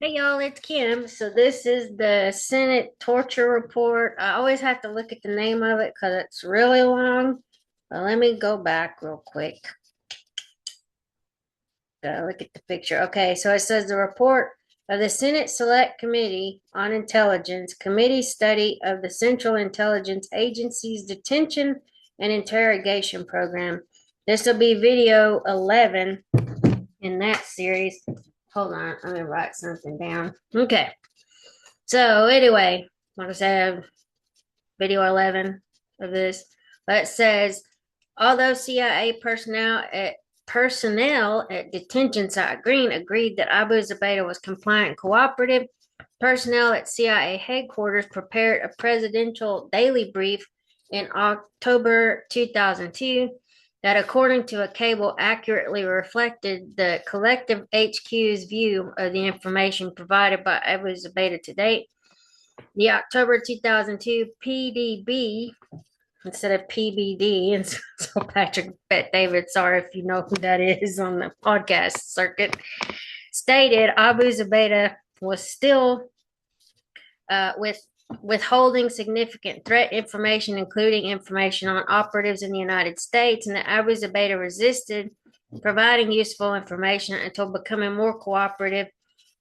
Hey y'all, it's Kim. So this is the Senate torture report. I always have to look at the name of it because it's really long. But let me go back real quick. Gotta look at the picture. Okay, so it says the report of the Senate Select Committee on Intelligence, committee study of the Central Intelligence Agency's detention and interrogation program. This will be video 11 in that series. Hold on, let me write something down. Okay. So anyway, like I said, video 11 of this, but it says, although CIA personnel at detention site Green agreed that Abu Zubaydah was compliant and cooperative, personnel at CIA headquarters prepared a presidential daily brief in October 2002 that, according to a cable, accurately reflected the collective HQ's view of the information provided by Abu Zubaydah to date. The October 2002 PDB instead of PBD, and so Patrick Bet David, sorry if you know who that is on the podcast circuit, stated Abu Zubaydah was still withholding significant threat information, including information on operatives in the United States, and that Abu Zubaydah resisted providing useful information until becoming more cooperative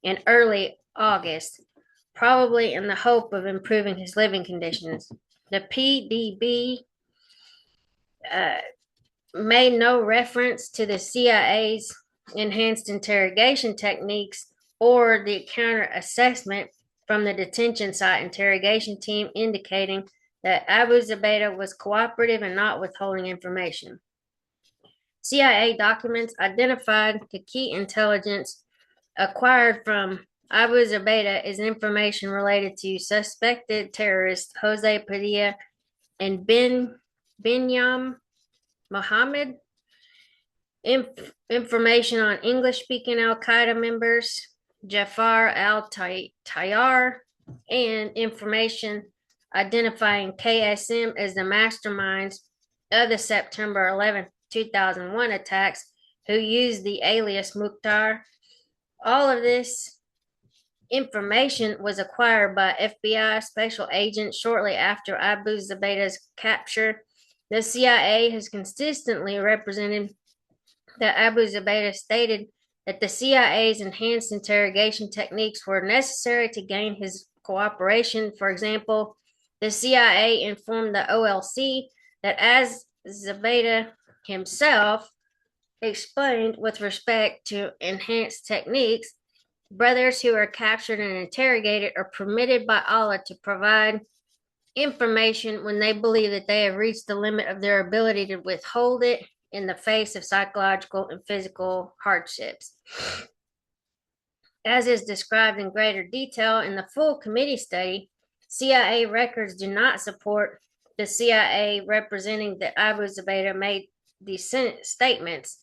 in early August, probably in the hope of improving his living conditions. The PDB made no reference to the CIA's enhanced interrogation techniques or the counter assessment from the detention site interrogation team, indicating that Abu Zubaydah was cooperative and not withholding information. CIA documents identified the key intelligence acquired from Abu Zubaydah is information related to suspected terrorists Jose Padilla and Binyam Mohammed, information on English-speaking Al-Qaeda members Jafar al-Tayyar, and information identifying KSM as the masterminds of the September 11, 2001 attacks, who used the alias Mukhtar. All of this information was acquired by FBI special agents shortly after Abu Zubaydah's capture. The CIA has consistently represented that Abu Zubaydah stated that the CIA's enhanced interrogation techniques were necessary to gain his cooperation. For example, the CIA informed the OLC that, as Zubaydah himself explained with respect to enhanced techniques, brothers who are captured and interrogated are permitted by Allah to provide information when they believe that they have reached the limit of their ability to withhold it in the face of psychological and physical hardships. As is described in greater detail in the full committee study, CIA records do not support the CIA representing that Abu Zubaydah made these statements.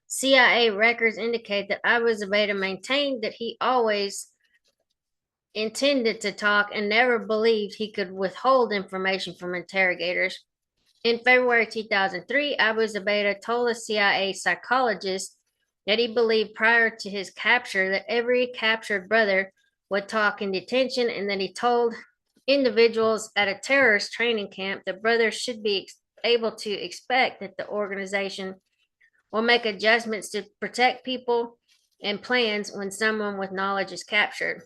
CIA records indicate that Abu Zubaydah maintained that he always intended to talk and never believed he could withhold information from interrogators. In February 2003, Abu Zubaydah told a CIA psychologist that he believed prior to his capture that every captured brother would talk in detention, and that he told individuals at a terrorist training camp that brothers should be able to expect that the organization will make adjustments to protect people and plans when someone with knowledge is captured.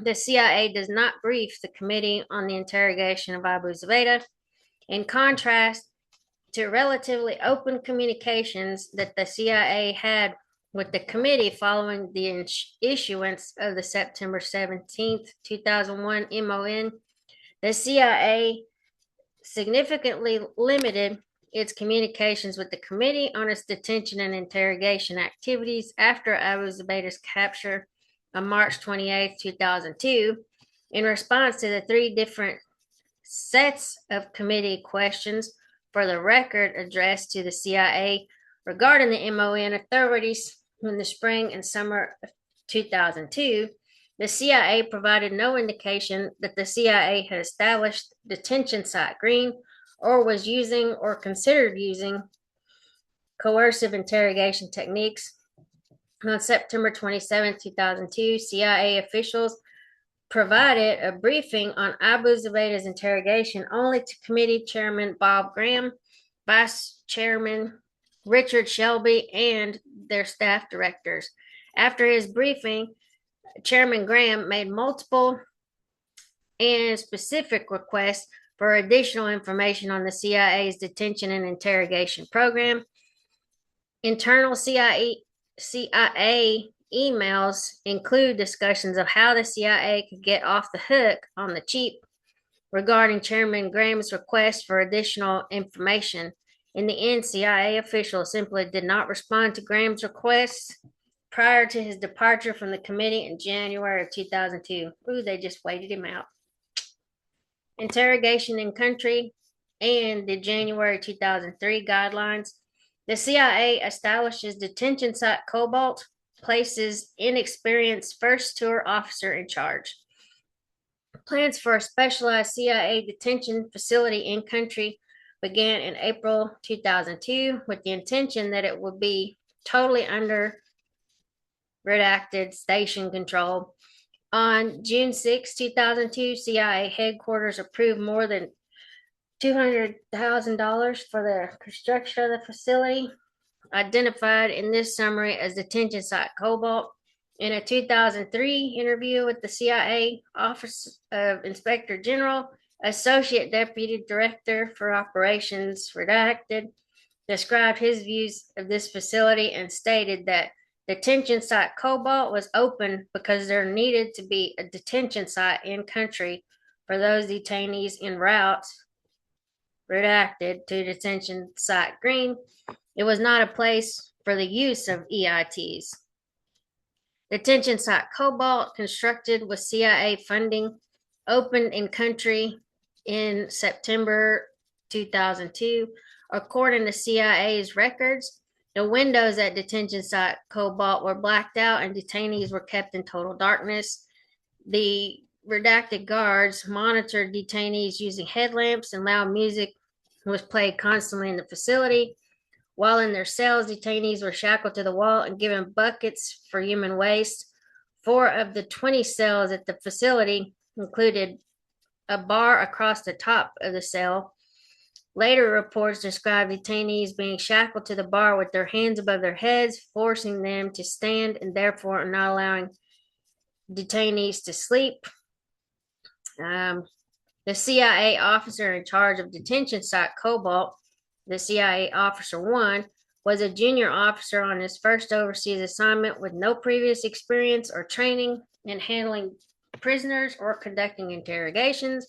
The CIA does not brief the committee on the interrogation of Abu Zubaydah, in contrast to relatively open communications that the CIA had with the committee following the issuance of the September 17th, 2001 MON. The CIA significantly limited its communications with the committee on its detention and interrogation activities after Abu Zubaydah's capture on March 28, 2002, in response to the three different sets of committee questions for the record addressed to the CIA regarding the MON authorities in the spring and summer of 2002. The CIA provided no indication that the CIA had established detention site Green or was using or considered using coercive interrogation techniques. On September 27, 2002, CIA officials provided a briefing on Abu Zubaydah's interrogation only to committee chairman Bob Graham, vice chairman Richard Shelby, and their staff directors. After his briefing, Chairman Graham made multiple and specific requests for additional information on the CIA's detention and interrogation program. Internal CIA emails include discussions of how the CIA could get off the hook on the cheap regarding Chairman Graham's request for additional information. In the end, CIA officials simply did not respond to Graham's requests prior to his departure from the committee in January of 2002. Ooh, they just waited him out. Interrogation in country and the January 2003 guidelines. The CIA establishes detention site Cobalt, places inexperienced first tour officer in charge. Plans for a specialized CIA detention facility in country began in April 2002 with the intention that it would be totally under redacted station control. On June 6, 2002, CIA headquarters approved more than $200,000 for the construction of the facility, identified in this summary as detention site Cobalt. In a 2003 interview with the CIA Office of Inspector General, Associate Deputy Director for Operations Redacted described his views of this facility and stated that detention site Cobalt was open because there needed to be a detention site in country for those detainees en route redacted to detention site Green. It was not a place for the use of EITs. Detention site Cobalt, constructed with CIA funding, opened in country in September 2002. According to CIA's records, the windows at detention site Cobalt were blacked out and detainees were kept in total darkness. The redacted guards monitored detainees using headlamps, and loud music was played constantly in the facility. While in their cells, detainees were shackled to the wall and given buckets for human waste. 4 of the 20 cells at the facility included a bar across the top of the cell. Later reports described detainees being shackled to the bar with their hands above their heads, forcing them to stand and therefore not allowing detainees to sleep. The CIA officer in charge of detention site Cobalt, the CIA Officer 1, was a junior officer on his first overseas assignment with no previous experience or training in handling prisoners or conducting interrogations.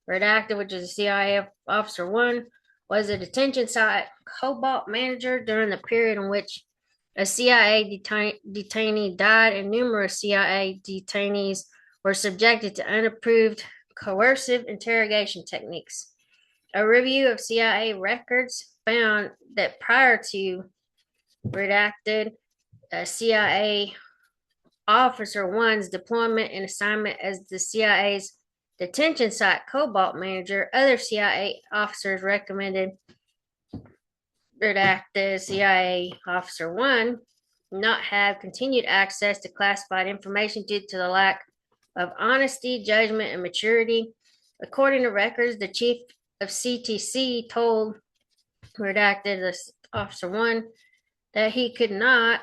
Redacted, which is a CIA Officer 1, was a detention site Cobalt manager during the period in which a CIA detainee died and numerous CIA detainees were subjected to unapproved coercive interrogation techniques. A review of CIA records found that prior to redacted, CIA Officer 1's deployment and assignment as the CIA's detention site Cobalt manager, other CIA officers recommended redacted CIA Officer 1 not have continued access to classified information due to the lack of honesty, judgment, and maturity. According to records, the chief of CTC told redacted Officer 1 that he could not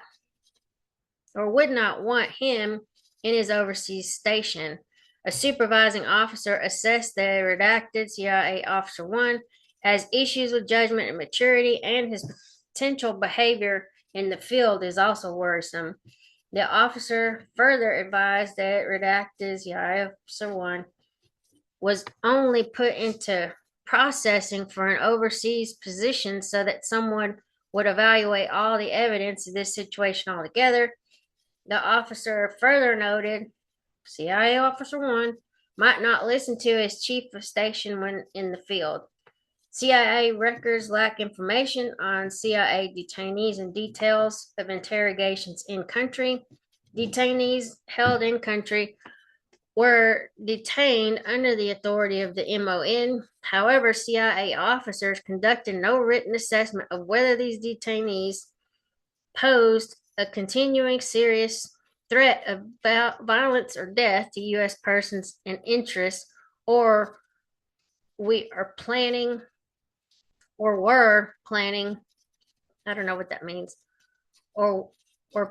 or would not want him in his overseas station. A supervising officer assessed that redacted CIA Officer 1 has issues with judgment and maturity, and his potential behavior in the field is also worrisome. The officer further advised that redacted CIA Officer 1 was only put into processing for an overseas position so that someone would evaluate all the evidence of this situation altogether. The officer further noted CIA Officer 1 might not listen to his chief of station when in the field. CIA records lack information on CIA detainees and details of interrogations in country. Detainees held in country were detained under the authority of the MON. However, CIA officers conducted no written assessment of whether these detainees posed a continuing serious threat of violence or death to U.S. persons and interests, or we are planning or were planning, I don't know what that means, or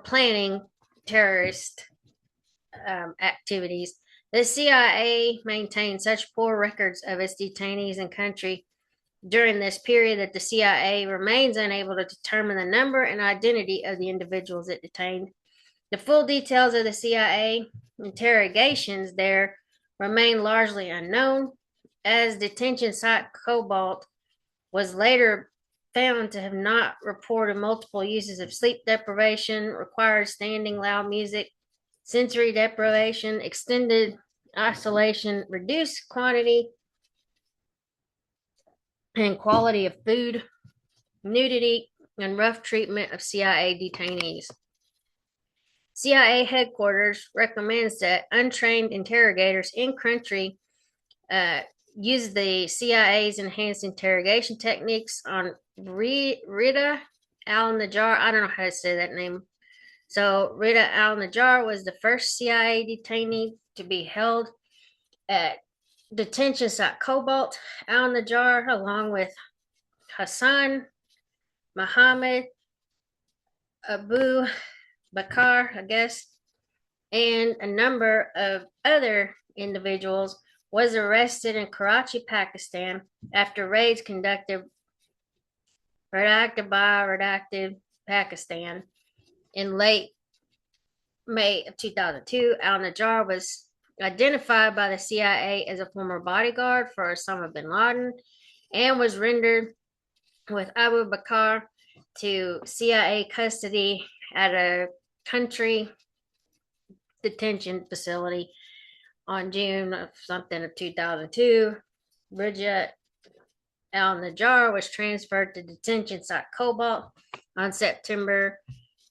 planning terrorist activities. The CIA maintained such poor records of its detainees in country during this period that the CIA remains unable to determine the number and identity of the individuals it detained. The full details of the CIA interrogations there remain largely unknown, as detention site Cobalt was later found to have not reported multiple uses of sleep deprivation, required standing loud music, sensory deprivation, extended isolation, reduced quantity and quality of food, nudity, and rough treatment of CIA detainees. CIA headquarters recommends that untrained interrogators in country use the CIA's enhanced interrogation techniques on Rida al-Najjar. I don't know how to say that name. So Rida al-Najjar was the first CIA detainee to be held at detention site Cobalt. Al-Najjar, along with Hassan Mohammed Abu Bakr, I guess, and a number of other individuals, was arrested in Karachi, Pakistan, after raids conducted redacted Pakistan in late May of 2002. Al-Najjar was identified by the CIA as a former bodyguard for Osama bin Laden and was rendered with Abu Bakr to CIA custody at a country detention facility on June of 2002. Bridget al-Najjar was transferred to detention site Cobalt on September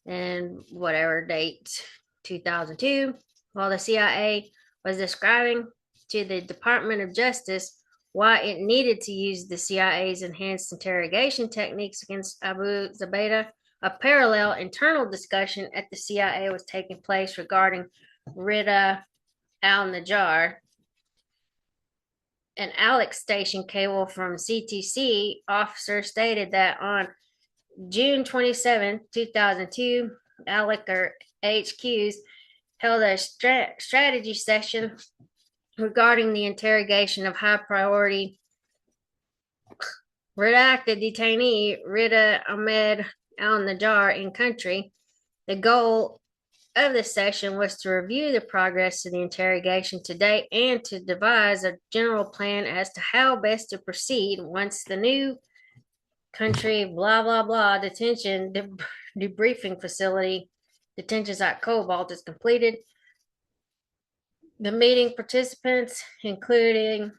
and whatever date 2002, while the CIA was describing to the Department of Justice why it needed to use the CIA's enhanced interrogation techniques against Abu Zubaydah. A parallel internal discussion at the CIA was taking place regarding Rida al-Najjar. An Alex station cable from CTC officer stated that on June 27, 2002, Alec or HQs held a strategy session regarding the interrogation of high priority redacted detainee Rida Ahmed al-Najjar in country. The goal of the session was to review the progress of the interrogation to date and to devise a general plan as to how best to proceed once the new country blah blah blah detention debriefing facility detention site Cobalt is completed. The meeting participants included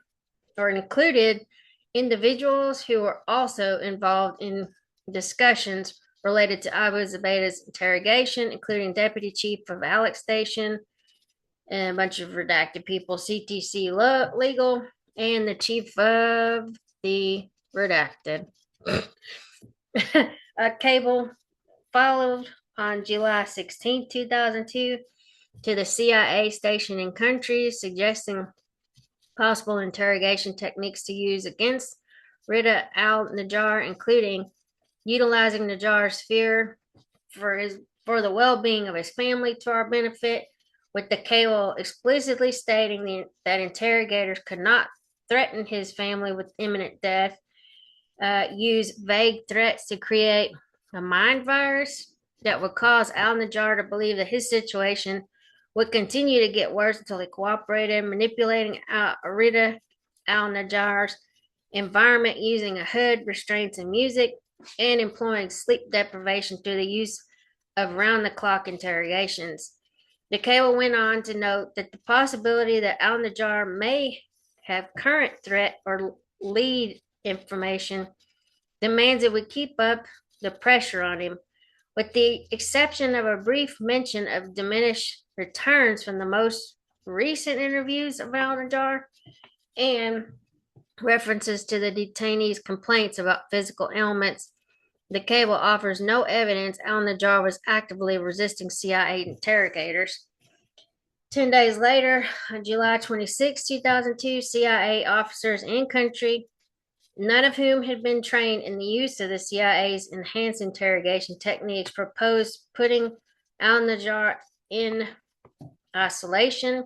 individuals who were also involved in discussions related to Abu Zubaydah's interrogation, including Deputy Chief of Alex Station and a bunch of redacted people, CTC Legal, and the Chief of the Redacted. A cable followed on July 16, 2002, to the CIA station in country, suggesting possible interrogation techniques to use against Rida al-Najjar, including utilizing Najjar's fear for the well-being of his family to our benefit, with the cable explicitly stating that interrogators could not threaten his family with imminent death, use vague threats to create a mind virus that would cause al-Najjar to believe that his situation would continue to get worse until he cooperated, manipulating Rida al-Najjar's environment using a hood, restraints, and music, and employing sleep deprivation through the use of round-the-clock interrogations. The cable went on to note that the possibility that al-Najjar may have current threat or lead information demands it would keep up the pressure on him, with the exception of a brief mention of diminished returns from the most recent interviews of al-Najjar and references to the detainees' complaints about physical ailments. The cable offers no evidence Al-Najjar was actively resisting CIA interrogators. 10 days later, on July 26, 2002, CIA officers in country, none of whom had been trained in the use of the CIA's enhanced interrogation techniques, proposed putting Al-Najjar in isolation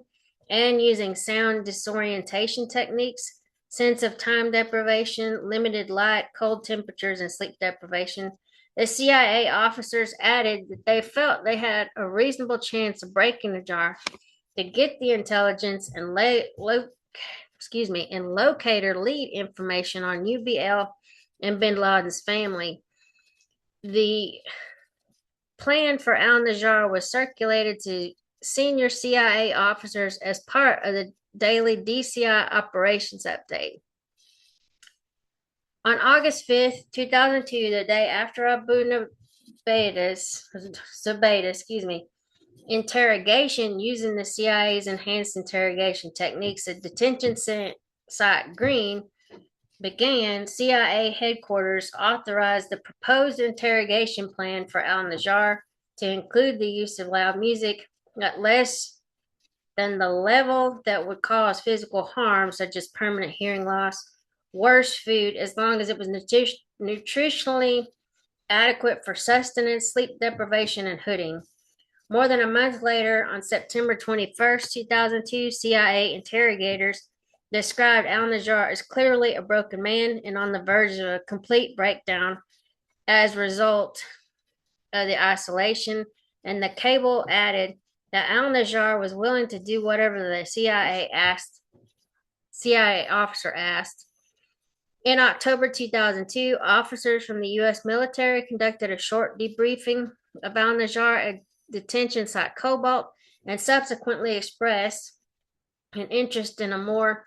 and using sound disorientation techniques, sense of time deprivation, limited light, cold temperatures, and sleep deprivation. The CIA officers added that they felt they had a reasonable chance of breaking the jar to get the intelligence and locate or lead information on UBL and bin Laden's family. The plan for Al-Najjar was circulated to senior CIA officers as part of the daily DCI operations update. On August 5th, 2002, the day after Abu Zubaydah, interrogation using the CIA's enhanced interrogation techniques at detention site Green began, CIA headquarters authorized the proposed interrogation plan for Al-Najjar to include the use of loud music at less than the level that would cause physical harm, such as permanent hearing loss, worse food, as long as it was nutritionally adequate for sustenance, sleep deprivation, and hooding. More than a month later, on September 21st, 2002, CIA interrogators described Al-Najjar as clearly a broken man and on the verge of a complete breakdown as a result of the isolation, and the cable added that Al-Najjar was willing to do whatever the CIA officer asked. In October 2002, officers from the U.S. military conducted a short debriefing of Al-Najjar at detention site Cobalt and subsequently expressed an interest in a more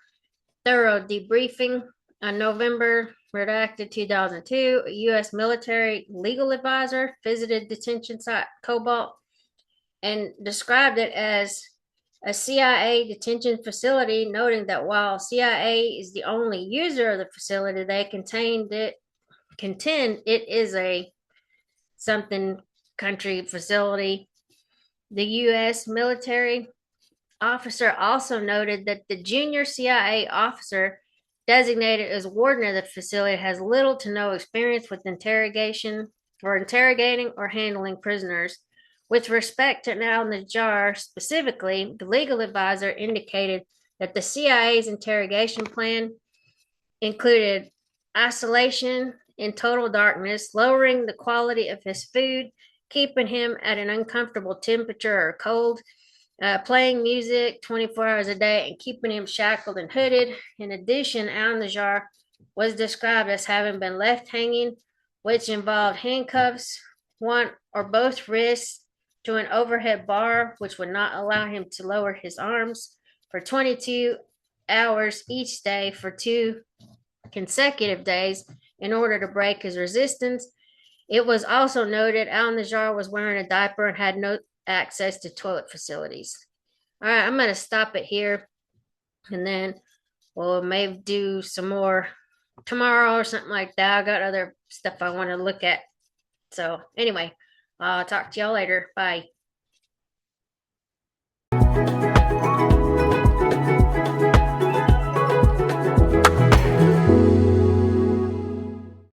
thorough debriefing. On November 2002, a U.S. military legal advisor visited detention site Cobalt and described it as a CIA detention facility, noting that while CIA is the only user of the facility, they contend it is a something country facility. The U.S. military officer also noted that the junior CIA officer designated as warden of the facility has little to no experience with interrogating or handling prisoners. With respect to Al-Najjar specifically, the legal advisor indicated that the CIA's interrogation plan included isolation in total darkness, lowering the quality of his food, keeping him at an uncomfortable temperature or cold, playing music 24 hours a day, and keeping him shackled and hooded. In addition, Al-Najjar was described as having been left hanging, which involved handcuffs, one or both wrists, to an overhead bar, which would not allow him to lower his arms, for 22 hours each day for 2 consecutive days in order to break his resistance. It was also noted Al-Najjar was wearing a diaper and had no access to toilet facilities. All right, I'm going to stop it here, and then we'll maybe do some more tomorrow or something like that. I got other stuff I want to look at. So anyway, I'll talk to y'all later. Bye.